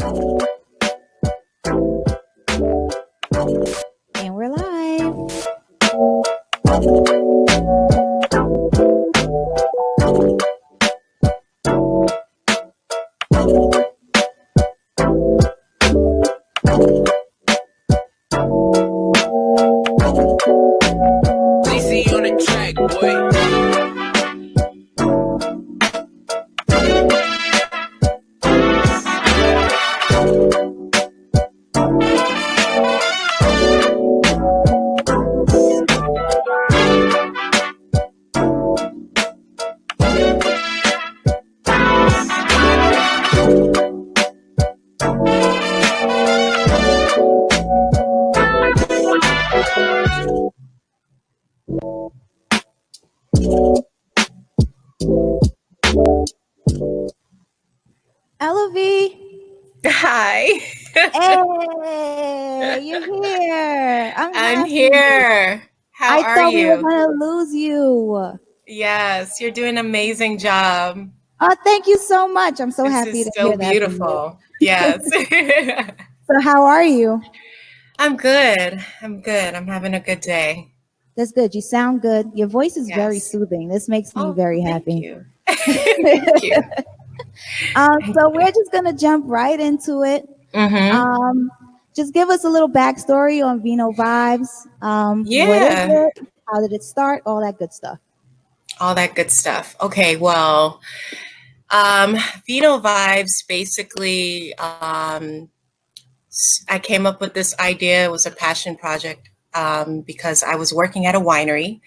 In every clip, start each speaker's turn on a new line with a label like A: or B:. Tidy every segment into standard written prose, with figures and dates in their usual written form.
A: And we're live.
B: Easy on the track, boy.
A: Ellove.
C: Hi.
A: Hey, you're here. I'm happy.
C: Here. How
A: I
C: are
A: thought we were
C: you?
A: going to lose you.
C: Yes, you're doing an amazing job.
A: Oh, thank you so much. I'm so
C: This
A: happy
C: is
A: to
C: so
A: hear that from you.
C: beautiful. Yes.
A: So how are you?
C: I'm good. I'm having a good day.
A: That's good. You sound good. Your voice is very
C: Yes.
A: soothing. This makes me
C: Oh,
A: very
C: thank
A: happy.
C: you. Thank you.
A: So we're just going to jump right into it.
C: Mm-hmm.
A: Just give us a little backstory on Vino Vibes. What is
C: Yeah.
A: it? How did it start? All that good stuff.
C: All that good stuff. Okay, well, Vino Vibes, basically, I came up with this idea. It was a passion project because I was working at a winery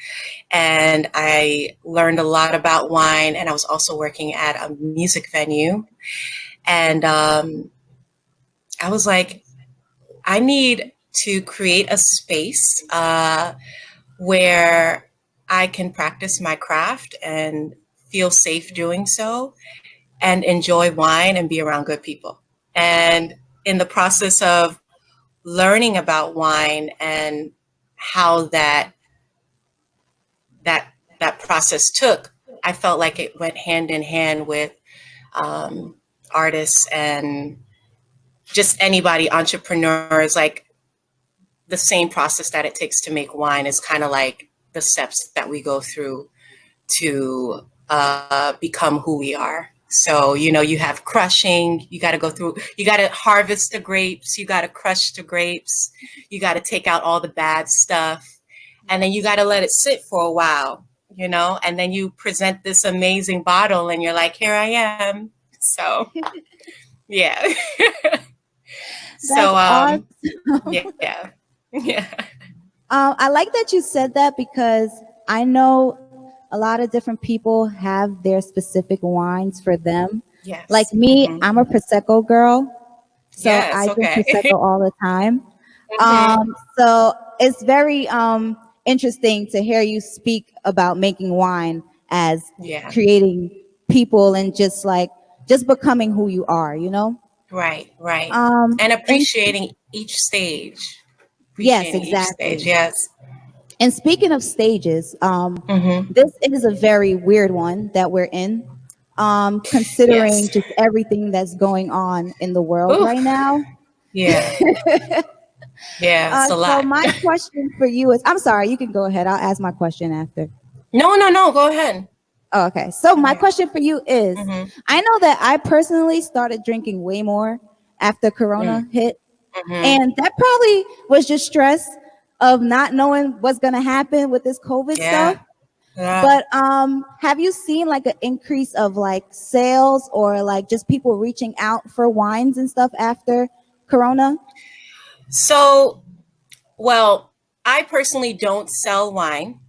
C: and I learned a lot about wine, and I was also working at a music venue. And I was like, I need to create a space where I can practice my craft and feel safe doing so and enjoy wine and be around good people. And in the process of learning about wine and how that process took, I felt like it went hand in hand with artists and just anybody, entrepreneurs. Like the same process that it takes to make wine is kind of like the steps that we go through to become who we are. So, you have crushing, you got to harvest the grapes, you got to crush the grapes, you got to take out all the bad stuff, and then you got to let it sit for a while, and then you present this amazing bottle and you're like, here I am. So, yeah. So,
A: awesome.
C: yeah. Yeah.
A: I like that you said that because I know a lot of different people have their specific wines for them.
C: Yes.
A: Like me, I'm a Prosecco girl. So
C: Yes,
A: I drink
C: okay.
A: Prosecco all the time.
C: Mhm.
A: So it's very interesting to hear you speak about making wine as
C: Yeah.
A: creating people and just becoming who you are,
C: Right.
A: Um,
C: And
A: and
C: appreciating each stage.
A: yes, exactly.
C: Yes.
A: And speaking of stages,
C: Mm-hmm.
A: this is a very weird one that we're in, considering
C: Yes.
A: just everything that's going on in the world
C: Oof.
A: right now.
C: Yeah. Yeah, it's a
A: So
C: lot.
A: my question for you is, I'm sorry, you can go ahead. I'll ask my question after.
C: No, go ahead.
A: Oh, okay. So my question for you is,
C: Mm-hmm.
A: I know that I personally started drinking way more after Corona hit.
C: Mm-hmm.
A: And that probably was just stress of not knowing what's going to happen with this COVID stuff.
C: Yeah.
A: But have you seen like an increase of like sales or like just people reaching out for wines and stuff after Corona?
C: So, well, I personally don't sell wine.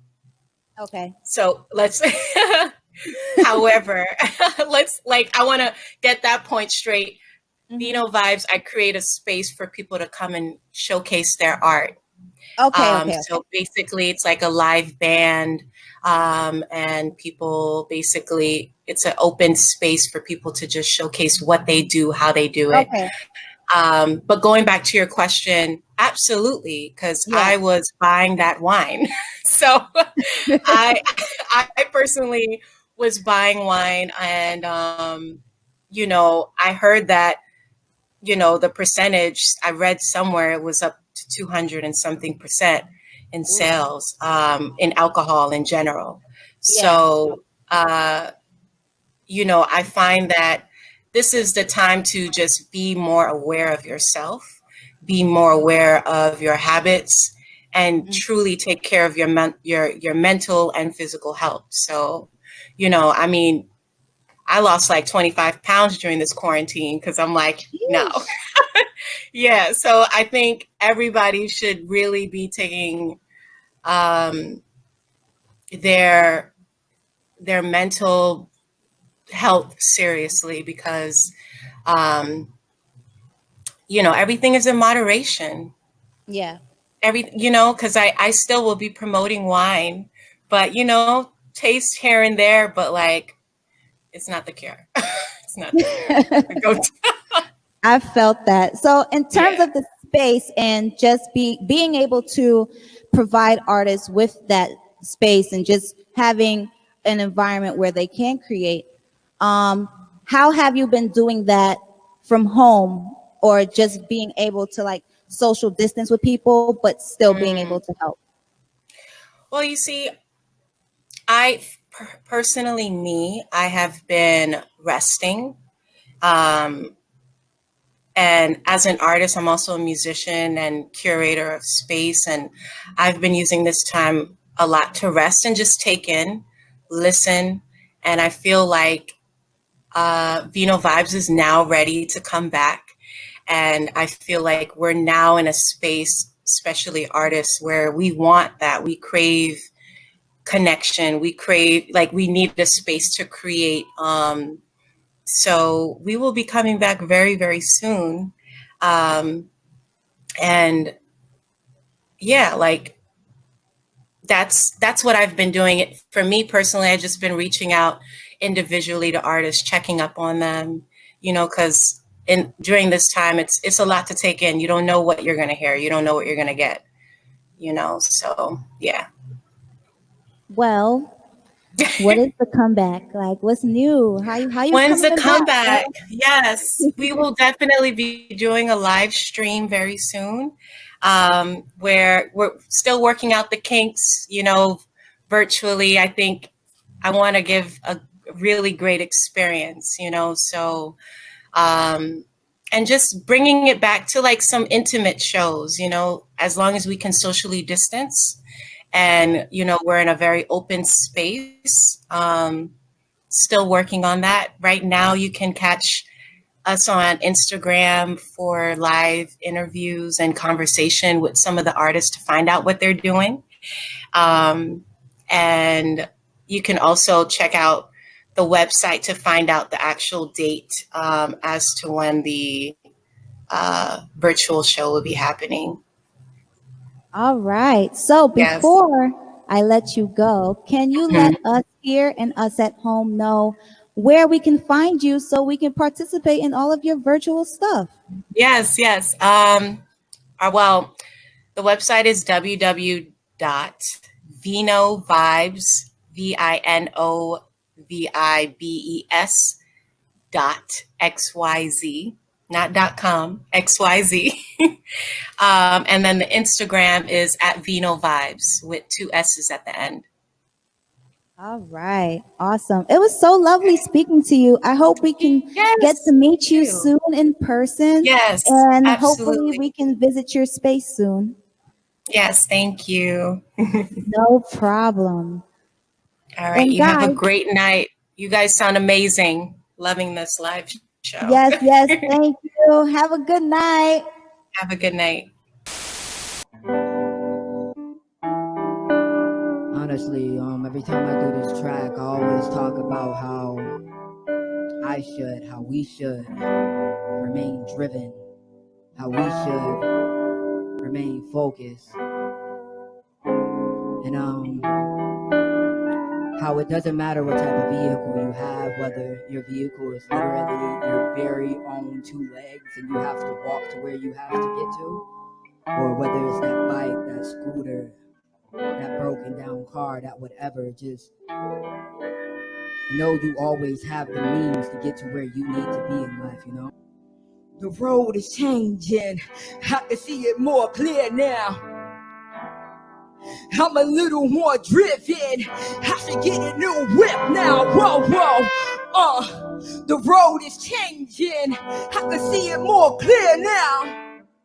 A: Okay.
C: So let's, however, I want to get that point straight. Vino Vibes, I create a space for people to come and showcase their art.
A: Okay.
C: So basically, it's like a live band, and people basically, it's an open space for people to just showcase what they do, how they do it.
A: Okay.
C: But going back to your question, absolutely, because I was buying that wine. So I personally was buying wine, and I heard that the percentage, I read somewhere it was up to 200 and something percent in sales, in alcohol in general. So, I find that this is the time to just be more aware of yourself, be more aware of your habits, and truly take care of your mental and physical health. So, I mean, I lost like 25 pounds during this quarantine because I'm like, no. Yeah. So I think everybody should really be taking their mental health seriously, because everything is in moderation.
A: Yeah.
C: Because I still will be promoting wine, but taste here and there, but like it's not the cure. It's not the cure.
A: I felt that. So in terms
C: Yeah.
A: of the space and just being able to provide artists with that space and just having an environment where they can create, how have you been doing that from home, or just being able to like social distance with people but still being able to help?
C: Well, you see, personally, I have been resting. And as an artist, I'm also a musician and curator of space. And I've been using this time a lot to rest and just take in, listen. And I feel like Vino Vibes is now ready to come back. And I feel like we're now in a space, especially artists, where we want that. We crave connection. We crave, like, we need a space to create. So we will be coming back very, very soon. And yeah, like that's what I've been doing. For me personally, I've just been reaching out individually to artists, checking up on them, because during this time, it's a lot to take in. You don't know what you're going to hear. You don't know what you're going to get, so yeah.
A: Well, what is the comeback? Like, what's new? How you
C: When's the
A: coming
C: comeback?
A: back?
C: Yes, we will definitely be doing a live stream very soon, where we're still working out the kinks, virtually. I think I want to give a really great experience, so, and just bringing it back to like some intimate shows, as long as we can socially distance and, we're in a very open space. Still working on that. Right now, you can catch us on Instagram for live interviews and conversation with some of the artists to find out what they're doing. And you can also check out the website to find out the actual date, as to when the virtual show will be happening.
A: All right. So
C: Yes.
A: before I let you go, can you let us here and us at home know where we can find you so we can participate in all of your virtual stuff?
C: Yes. Well, the website is www.vinovibes, VINOVIBES .xyz, not .com, XYZ. And then the Instagram is at Vino Vibes with 2 S's at the end.
A: All right. Awesome. It was so lovely speaking to you. I hope we can get to meet you soon in person.
C: Yes.
A: And
C: Absolutely.
A: hopefully we can visit your space soon.
C: Yes. Thank you.
A: No problem.
C: All right. You have a great night. You guys sound amazing. Loving this live show.
A: Yes. Thank you. Have a good night.
C: Have a good night.
D: Honestly, every time I do this track, I always talk about how we should remain driven, how we should remain focused, and how it doesn't matter what type of vehicle you have, whether your vehicle is literally your very own 2 legs and you have to walk to where you have to get to, or whether it's that bike, that scooter, that broken down car, that whatever. Just know you always have the means to get to where you need to be in life, The road is changing. I can see it more clear now. I'm a little more driven. I should get a new whip now. Whoa, whoa. The road is changing. I can see it more clear now.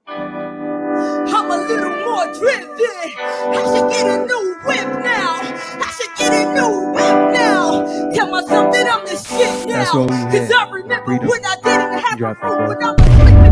D: I'm a little more driven. I should get a new whip now. I should get a new whip now. Tell myself that I'm the shit now. Cause I remember when I didn't have a roof, when I was sleeping